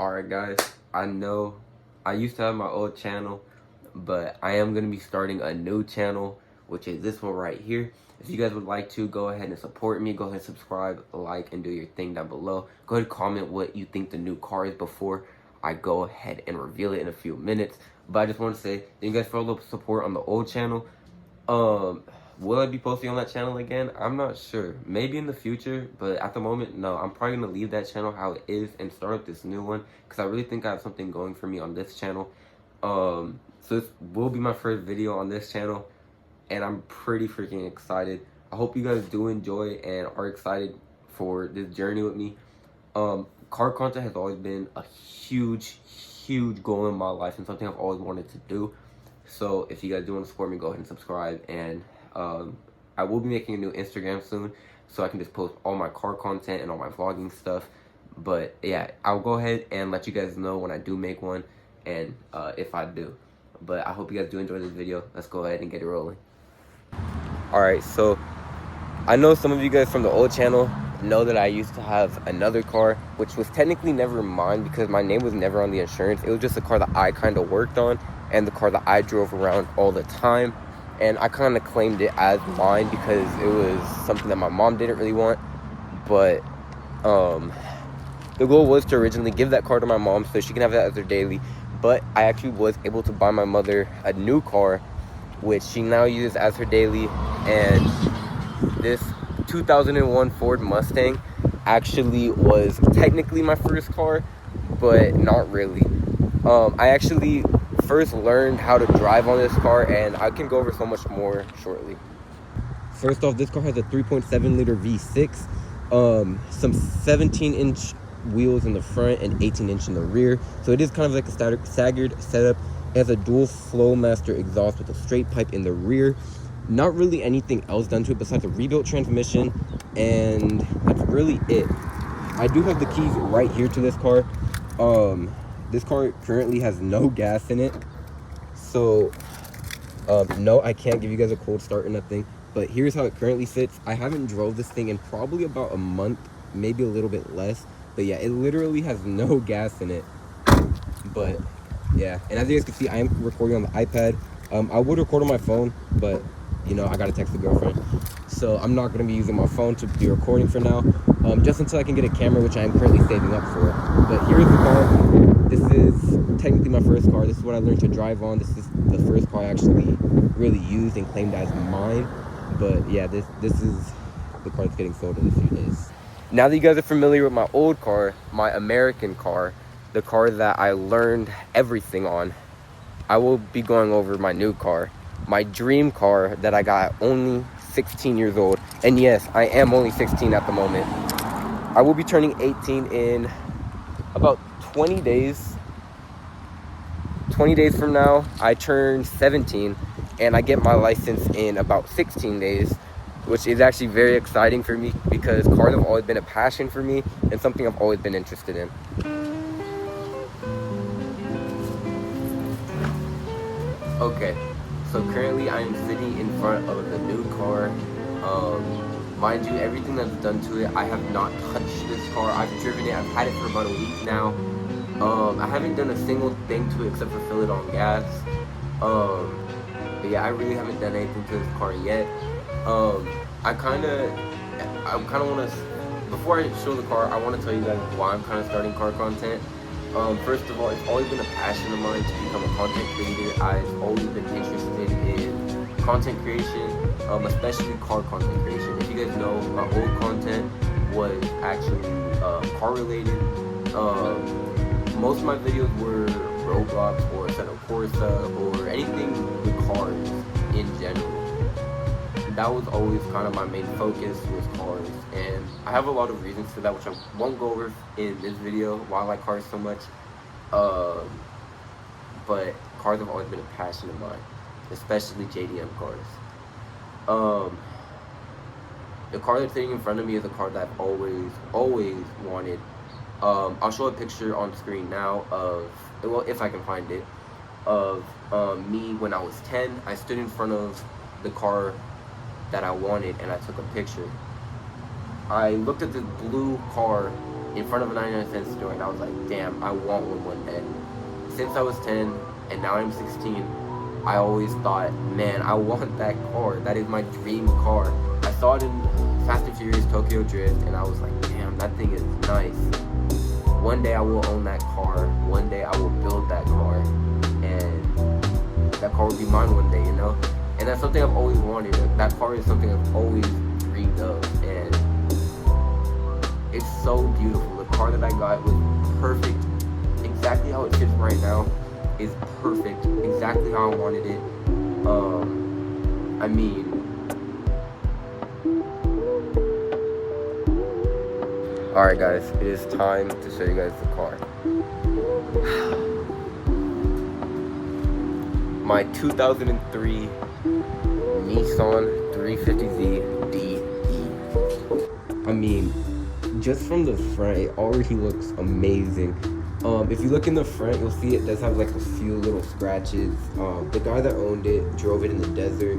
Alright guys, I know I used to have my old channel, but I am going to be starting a new channel, which is this one right here. If you guys would like to, go ahead and support me. Go ahead and subscribe, like, and do your thing down below. Go ahead and comment what you think the new car is before I go ahead and reveal it in a few minutes. But I just want to say, thank you guys for all the support on the old channel. Will I be posting on that channel again? I'm not sure. Maybe in the future, but at the moment, no. I'm probably going to leave that channel how it is and start up this new one, because I really think I have something going for me on this channel. So this will be my first video on this channel, and I'm pretty freaking excited. I hope you guys do enjoy and are excited for this journey with me. Car content has always been a huge goal in my life and something I've always wanted to do. So if you guys do want to support me, go ahead and subscribe. And I will be making a new Instagram soon, so I can just post all my car content and all my vlogging stuff. But yeah, I'll go ahead and let you guys know when I do make one, and if I do. But I hope you guys do enjoy this video. Let's go ahead and get it rolling. Alright, so I know some of you guys from the old channel know that I used to have another car, which was technically never mine because my name was never on the insurance. It was just a car that I kind of worked on and the car that I drove around all the time. And I kind of claimed it as mine because it was something that my mom didn't really want. But the goal was to originally give that car to my mom so she can have that as her daily. But I actually was able to buy my mother a new car, which she now uses as her daily. And this 2001 Ford Mustang actually was technically my first car, but not really. I actually first learned how to drive on this car, and I can go over so much more shortly. First off, this car has a 3.7 liter V6, some 17-inch wheels in the front and 18-inch in the rear, so it is kind of like a staggered setup. It has a dual Flowmaster exhaust with a straight pipe in the rear. Not really anything else done to it besides a rebuilt transmission, and that's really it. I do have the keys right here to this car. This car currently has no gas in it, so no, I can't give you guys a cold start or nothing, but here's how it currently sits. I haven't drove this thing in probably about a month, maybe a little bit less, but yeah, it literally has no gas in it. But yeah, and as you guys can see, I am recording on the iPad. I would record on my phone, but you know, I gotta text the girlfriend, so I'm not gonna be using my phone to be recording for now, just until I can get a camera, which I am currently saving up for. But here's the car. This is technically my first car. This is what I learned to drive on. This is the first car I actually really used and claimed as mine. But yeah, this is the car that's getting sold in a few days. Now that you guys are familiar with my old car, my American car, the car that I learned everything on, I will be going over my new car, my dream car that I got only 16 years old. And yes, I am only 16 at the moment. I will be turning 18 in about 20 days. 20 days from now, I turn 17, and I get my license in about 16 days, which is actually very exciting for me because cars have always been a passion for me and something I've always been interested in. Okay, so currently I am sitting in front of the new car. Mind you, everything that's done to it, I have not touched this car. I've driven it, I've had it for about a week now. I haven't done a single thing to it except for fill it on gas. But yeah, I really haven't done anything to this car yet. I kind of want to, before I show the car, I want to tell you guys why I'm kind of starting car content. First of all, it's always been a passion of mine to become a content creator. I've always been interested in content creation, especially car content creation. If you guys know, my old content was actually car related. Most of my videos were Roblox or Assetto Corsa or anything with cars in general. That was always kind of my main focus, was cars, and I have a lot of reasons for that, which I won't go over in this video why I like cars so much. But cars have always been a passion of mine, especially JDM cars. The car that's sitting in front of me is a car that I've always wanted. I'll show a picture on screen now of, well, if I can find it, of me when I was 10. I stood in front of the car that I wanted and I took a picture. I looked at this blue car in front of a 99-cent store, and I was like, damn, I want one day. Since I was 10 and now I'm 16, I always thought, man, I want that car. That is my dream car. I saw it in Fast and Furious Tokyo Drift, and I was like, damn, that thing is nice. One day I will own that car. One day I will build that car, and that car will be mine one day, you know? And that's something I've always wanted. That car is something I've always dreamed of, and it's so beautiful. The car that I got was perfect. Exactly how it sits right now is perfect. Exactly how I wanted it. I mean, alright guys, it is time to show you guys the car. My 2003 Nissan 350Z DE. I mean, just from the front, it already looks amazing. If you look in the front, you'll see it does have like a few little scratches. The guy that owned it drove it in the desert,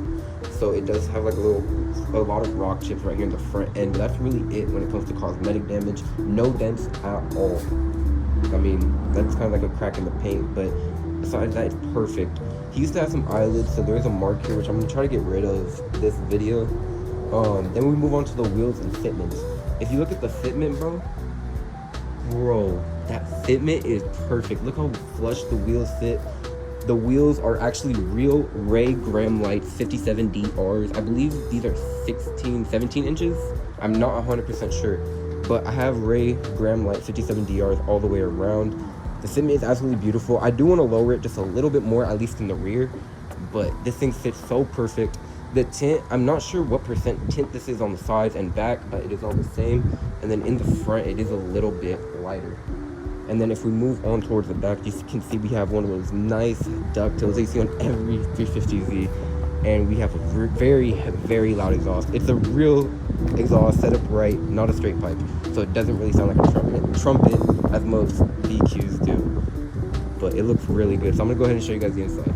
so it does have like a lot of rock chips right here in the front end. But that's really it when it comes to cosmetic damage. No dents at all. I mean, that's kind of like a crack in the paint, but besides that, it's perfect. He used to have some eyelids, so there's a mark here, which I'm gonna try to get rid of this video. Then we move on to the wheels and fitments. If you look at the fitment, bro, that fitment is perfect. Look how flush the wheels fit. The wheels are actually real Ray Graham-Light 57DRs. I believe these are 16, 17 inches. I'm not 100% sure, but I have Ray Graham-Light 57DRs all the way around. The fitment is absolutely beautiful. I do want to lower it just a little bit more, at least in the rear, but this thing fits so perfect. The tint, I'm not sure what percent tint this is on the sides and back, but it is all the same. And then in the front, it is a little bit lighter. And then if we move on towards the back, you can see we have one of those nice ducktails that you see on every 350Z. And we have a very, very loud exhaust. It's a real exhaust set up right, not a straight pipe. So it doesn't really sound like a trumpet as most DQs do. But it looks really good. So I'm gonna go ahead and show you guys the inside.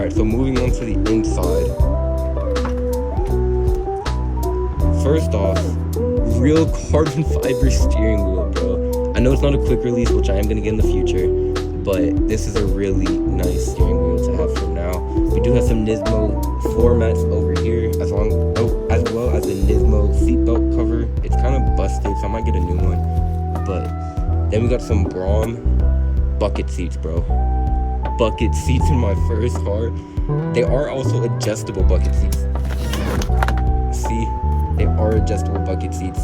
So moving on to the inside. First off, real carbon fiber steering wheel, bro. I know it's not a quick release, which I am going to get in the future, but this is a really nice steering wheel to have for now. We do have some Nismo floor mats over here, as well as the Nismo seatbelt cover. It's kind of busted, so I might get a new one. But then we got some Brom bucket seats, bro. Bucket seats in my first car. They are also adjustable bucket seats. See, they are adjustable bucket seats.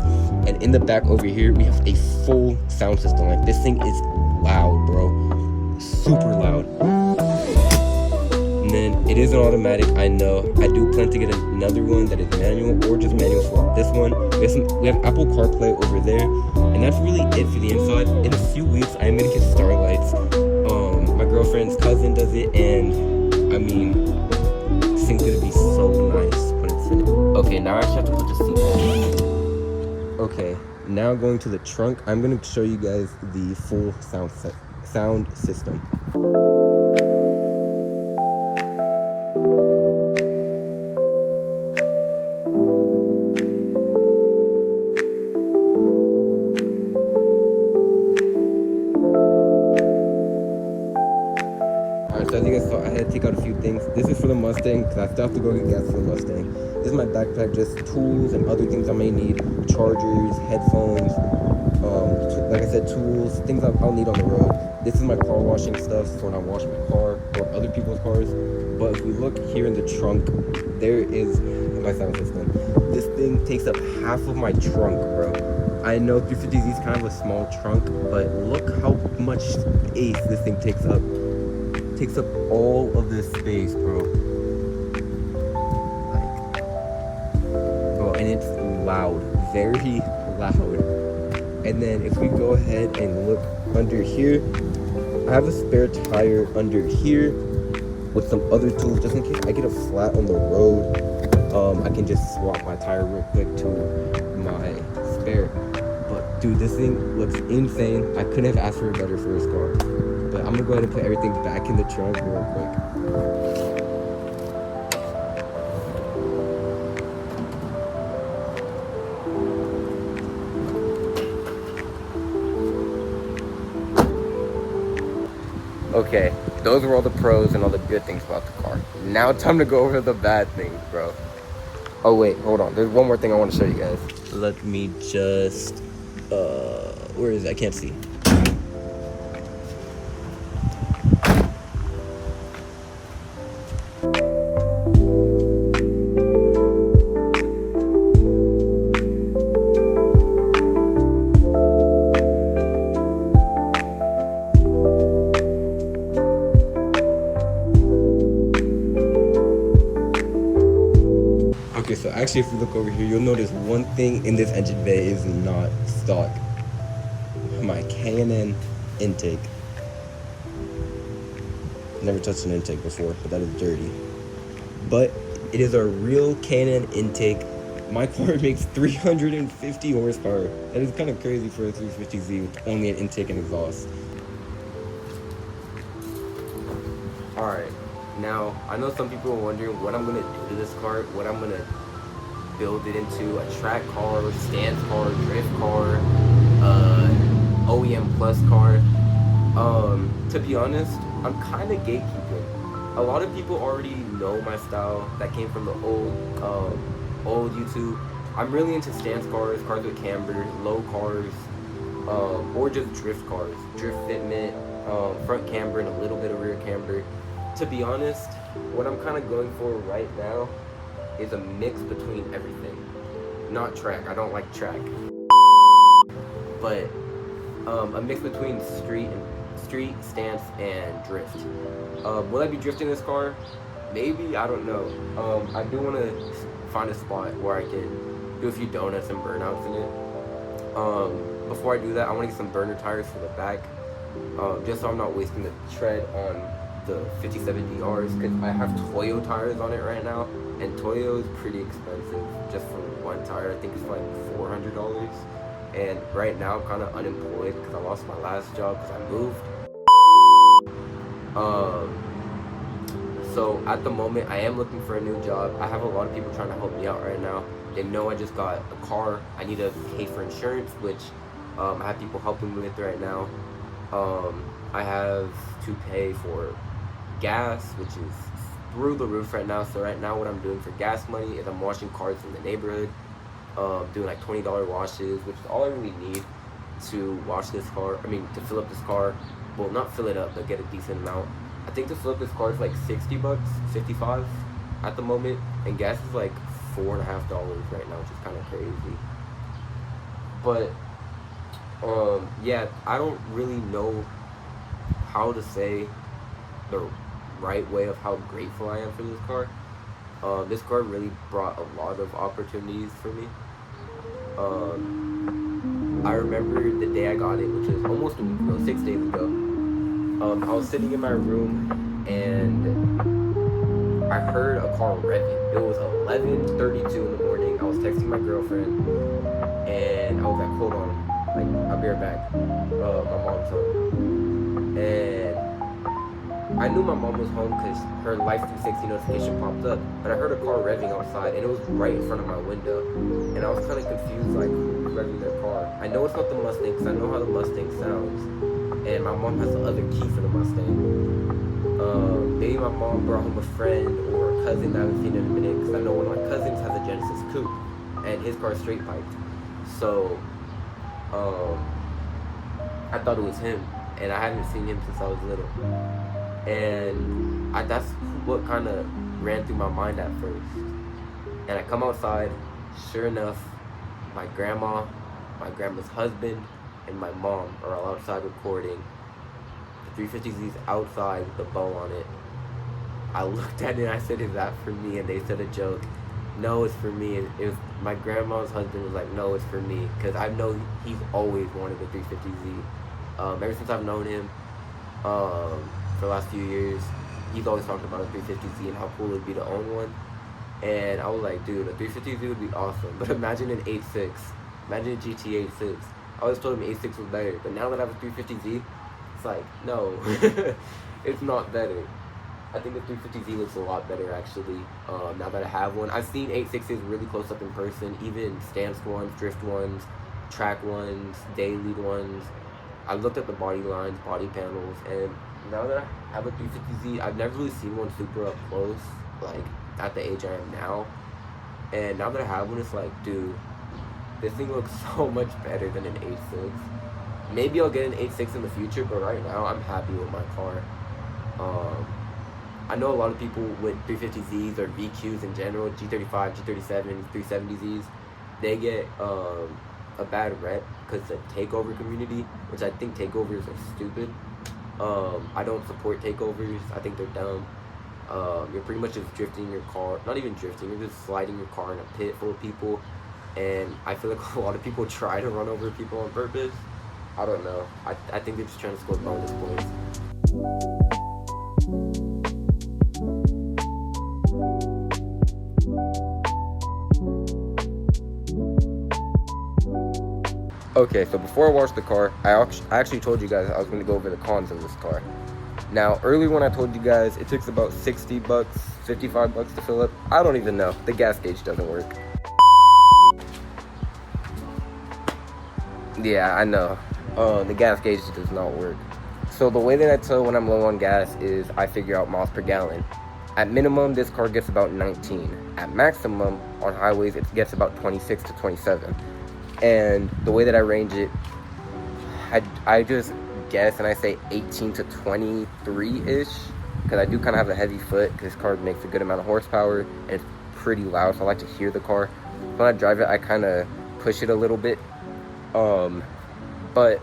And in the back over here, we have a full sound system. Like, this thing is loud, bro. Super loud. And then it is an automatic, I know. I do plan to get another one that is manual, or just manual swap this one. We have Apple CarPlay over there, and that's really it for the inside. In a few weeks, I am gonna get Starlights. My girlfriend's cousin does it, and I mean, this thing's gonna be so nice when it's finished. Okay, now I actually have to put the seat back. Okay, now going to the trunk, I'm gonna show you guys the full sound system. So as you guys saw, I had to take out a few things. This is for the Mustang, because I still have to go get gas for the Mustang. This is my backpack, just tools and other things I may need. Chargers, headphones, like I said, tools, things I'll need on the road. This is my car washing stuff for when I wash my car or other people's cars. But if we look here in the trunk, there is my sound system. This thing takes up half of my trunk, bro. I know 350Z is kind of a small trunk, but look how much space this thing takes up. Takes up all of this space, bro. And it's loud, very loud. And then if we go ahead and look under here, I have a spare tire under here with some other tools, just in case I get a flat on the road. I can just swap my tire real quick to my fair. But dude, this thing looks insane. I couldn't have asked for a better first car. But I'm gonna go ahead and put everything back in the trunk real quick. Okay, those were all the pros and all the good things about the car. Now time to go over the bad things, bro. Oh wait, hold on. There's one more thing I want to show you guys. Let me just, where is it? I can't see. Okay, so actually if you look over here, you'll notice one thing in this engine bay is not stock. My K&N intake. Never touched an intake before, but that is dirty. But it is a real K&N intake. My car makes 350 horsepower. That is kind of crazy for a 350Z with only an intake and exhaust. Alright, now I know some people are wondering what I'm going to do to this car, what I'm going to build it into: a track car, stance car, drift car, OEM plus car. To be honest, I'm kind of gatekeeping. A lot of people already know my style that came from the old YouTube. I'm really into stance cars, cars with camber, low cars, or just drift cars, drift fitment, front camber and a little bit of rear camber. To be honest, what I'm kind of going for right now is a mix between everything. Not track, I don't like track. But a mix between street, stance, and drift. Will I be drifting this car? Maybe, I don't know. I do want to find a spot where I can do a few donuts and burnouts in it. Before I do that, I want to get some burner tires for the back, just so I'm not wasting the tread on the 57DRs, because I have Toyo tires on it right now, and Toyo is pretty expensive just for one tire. I think it's like $400. And right now I'm kind of unemployed because I lost my last job because I moved. So at the moment I am looking for a new job. I have a lot of people trying to help me out right now. They know I just got a car. I need to pay for insurance, which I have people helping me with right now. I have to pay for gas, which is through the roof right now. So right now what I'm doing for gas money is I'm washing cars in the neighborhood, doing like $20 washes, which is all I really need to wash this car. To fill up this car. Well, not fill it up, but get a decent amount. I think to fill up this car is like $60, 55 at the moment, and gas is like $4.50 right now, which is kind of crazy. But yeah, I don't really know how to say the right way of how grateful I am for this car. This car really brought a lot of opportunities for me. I remember the day I got it, which was almost a week ago, 6 days ago. I was sitting in my room and I heard a car revving. It was 11:32 in the morning. I was texting my girlfriend and I was like, hold on, like, I'll be right back. My mom's home. And I knew my mom was home because her Life 360 notification popped up, but I heard a car revving outside and it was right in front of my window. And I was kind of confused, like, who's revving their car? I know it's not the Mustang because I know how the Mustang sounds. And my mom has the other key for the Mustang. Maybe my mom brought home a friend or a cousin that I haven't seen in a minute, because I know one of my cousins has a Genesis coupe and his car is straight piped. So I thought it was him, and I haven't seen him since I was little. And that's what kind of ran through my mind at first. And I come outside, sure enough, my grandma, my grandma's husband, and my mom are all outside recording. The 350Z's outside with the bow on it. I looked at it and I said, is that for me? And they said a joke. No, it's for me. It was my grandma's husband was like, no, it's for me, because I know he's always wanted the 350Z. Ever since I've known him, for the last few years, he's always talked about a 350Z and how cool it would be to own one. And I was like, dude, a 350Z would be awesome. But imagine an 8.6 Imagine a GT 86. I always told him 86 was better, but now that I have a 350Z, it's like, no, it's not better. I think the 350Z looks a lot better, actually, now that I have one. I've seen 86s really close up in person, even stance ones, drift ones, track ones, daily ones. I looked at the body lines, body panels, and now that I have a 350Z, I've never really seen one super up close, like, at the age I am now. And now that I have one, it's like, dude, this thing looks so much better than an 86. Maybe I'll get an 86 in the future, but right now I'm happy with my car. I know a lot of people with 350Zs or VQs in general, G35, G37, 370Zs, they get a bad rep because the takeover community, which I think takeovers are stupid. I don't support takeovers. I think they're dumb. You're pretty much just drifting your car, not even drifting, you're just sliding your car in a pit full of people, and I feel like a lot of people try to run over people on purpose. I don't know. I think they're just trying to score bonus points. Okay, so before I washed the car, I actually told you guys I was going to go over the cons of this car. Now, earlier when I told you guys it takes about $60, $55 to fill up, I don't even know. The gas gauge doesn't work. Yeah, I know. The gas gauge does not work. So the way that I tell when I'm low on gas is I figure out miles per gallon. At minimum, this car gets about 19. At maximum, on highways, it gets about 26 to 27. And the way that I range it, I just guess and I say 18 to 23-ish, because I do kind of have a heavy foot, because this car makes a good amount of horsepower, and it's pretty loud, so I like to hear the car. When I drive it, I kind of push it a little bit. But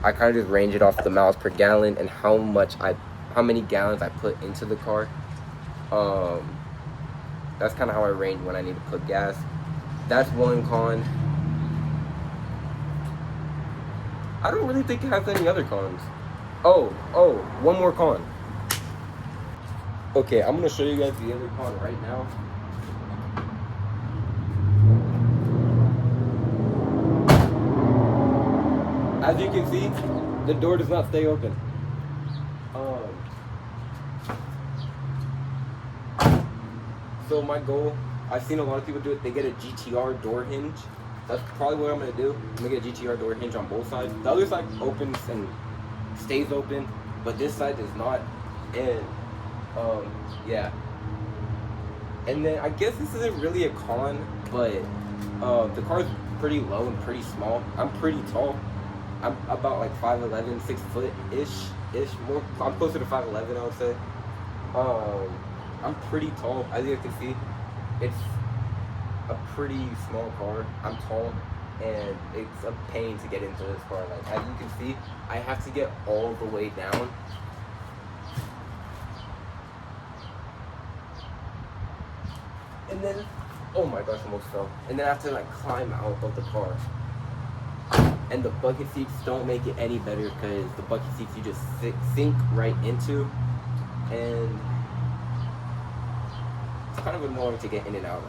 I kind of just range it off the miles per gallon and how many gallons I put into the car. That's kind of how I range when I need to put gas. That's one con. I don't really think it has any other cons. Oh, one more con. Okay, I'm gonna show you guys the other con right now. As you can see, the door does not stay open. So my goal, I've seen a lot of people do it, they get a GTR door hinge. That's probably what I'm gonna do. I'm gonna get a GTR door hinge on both sides. The other side opens and stays open, but this side does not. And yeah. And then I guess this isn't really a con, but the car's pretty low and pretty small. I'm pretty tall. I'm about like 5'11", 6 foot-ish. More, I'm closer to 5'11", I would say. I'm pretty tall, as you can see. It's a pretty small car. I'm tall, and it's a pain to get into this car. Like, as you can see, I have to get all the way down. And then, oh my gosh, I almost fell. And then I have to like climb out of the car. And the bucket seats don't make it any better, because the bucket seats you just sink right into, and it's kind of annoying to get in and out of.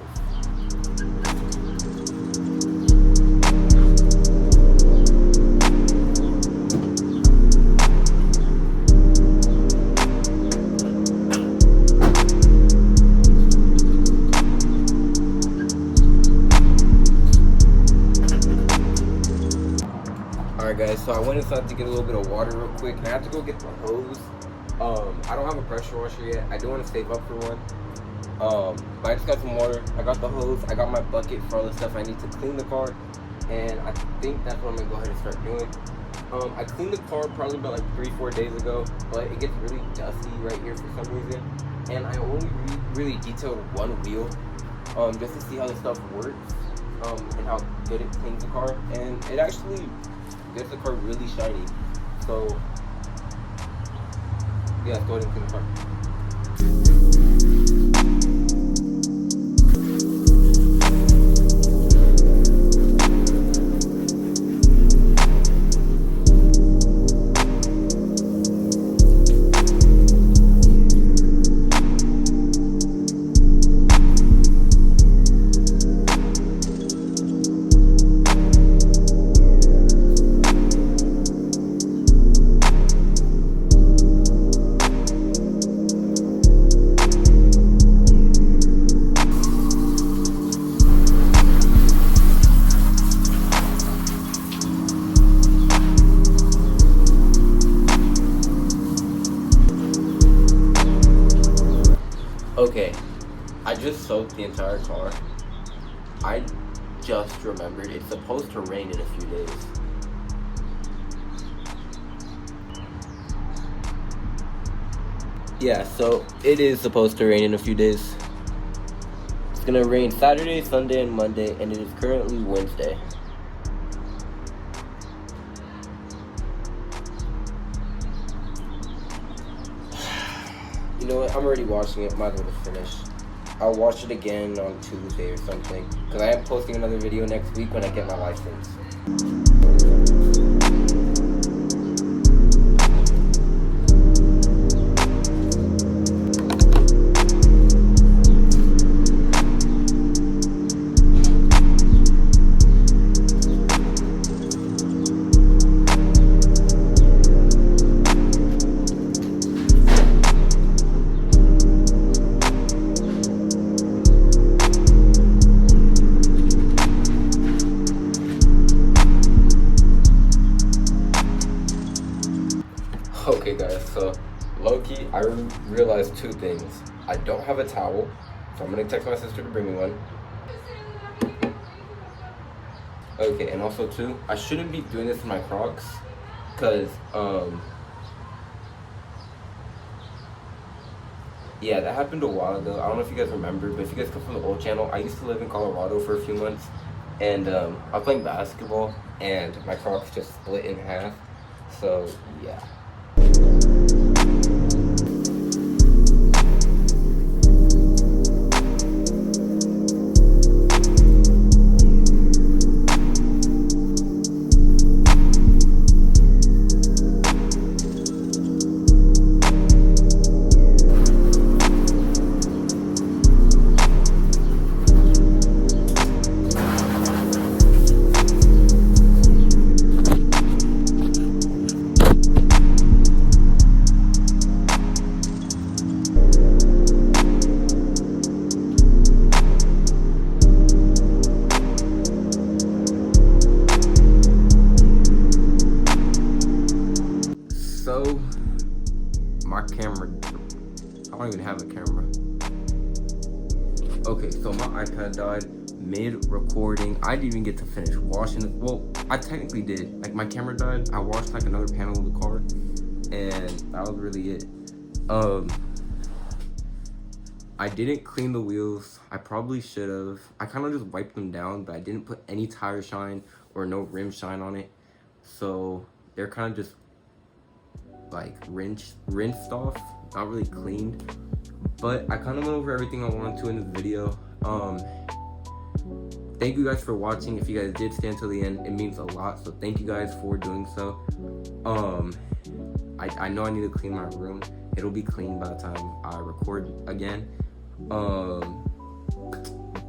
Alright guys, so I went inside to get a little bit of water real quick, and I have to go get the hose. I don't have a pressure washer yet. I do want to save up for one. But I just got some water, I got the hose, I got my bucket for all the stuff I need to clean the car, and I think that's what I'm gonna go ahead and start doing. I cleaned the car probably about like 3-4 days ago, but it gets really dusty right here for some reason, and I only really detailed one wheel, just to see how this stuff works, and how good it cleans the car, and it actually gets the car really shiny. So yeah, let's go ahead and clean the car. soaked the entire car. I just remembered it's supposed to rain in a few days. Yeah, so it is supposed to rain in a few days. It's gonna rain Saturday, Sunday, and Monday, and it is currently Wednesday. You know what? I'm already watching it. Might as well finish. I'll watch it again on Tuesday or something, because I am posting another video next week when I get my license. Okay guys, so low-key, I realized two things. I don't have a towel, so I'm gonna text my sister to bring me one. Okay, and also two, I shouldn't be doing this in my Crocs, cause yeah, that happened a while ago. I don't know if you guys remember, but if you guys come from the old channel, I used to live in Colorado for a few months, and I was playing basketball, and my Crocs just split in half. So yeah. So, my camera, I don't even have a camera. Okay, so my iPad died mid-recording. I didn't even get to finish washing it. Well, I technically did. Like, my camera died. I washed, like, another panel of the car, and that was really it. I didn't clean the wheels. I probably should have. I kind of just wiped them down, but I didn't put any tire shine or no rim shine on it. So, they're kind of just like rinsed off, not really cleaned, but I kind of went over everything I wanted to in this video. Thank you guys for watching. If you guys did stay until the end, it means a lot, so thank you guys for doing so. I know I need to clean my room. It'll be clean by the time I record again.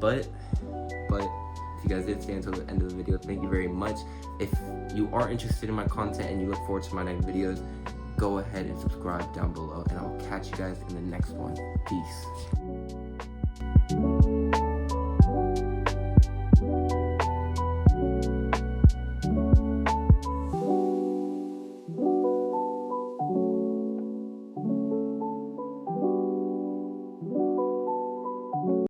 But if you guys did stay until the end of the video, thank you very much. If you are interested in my content and you look forward to my next videos, go ahead and subscribe down below, and I'll catch you guys in the next one. Peace.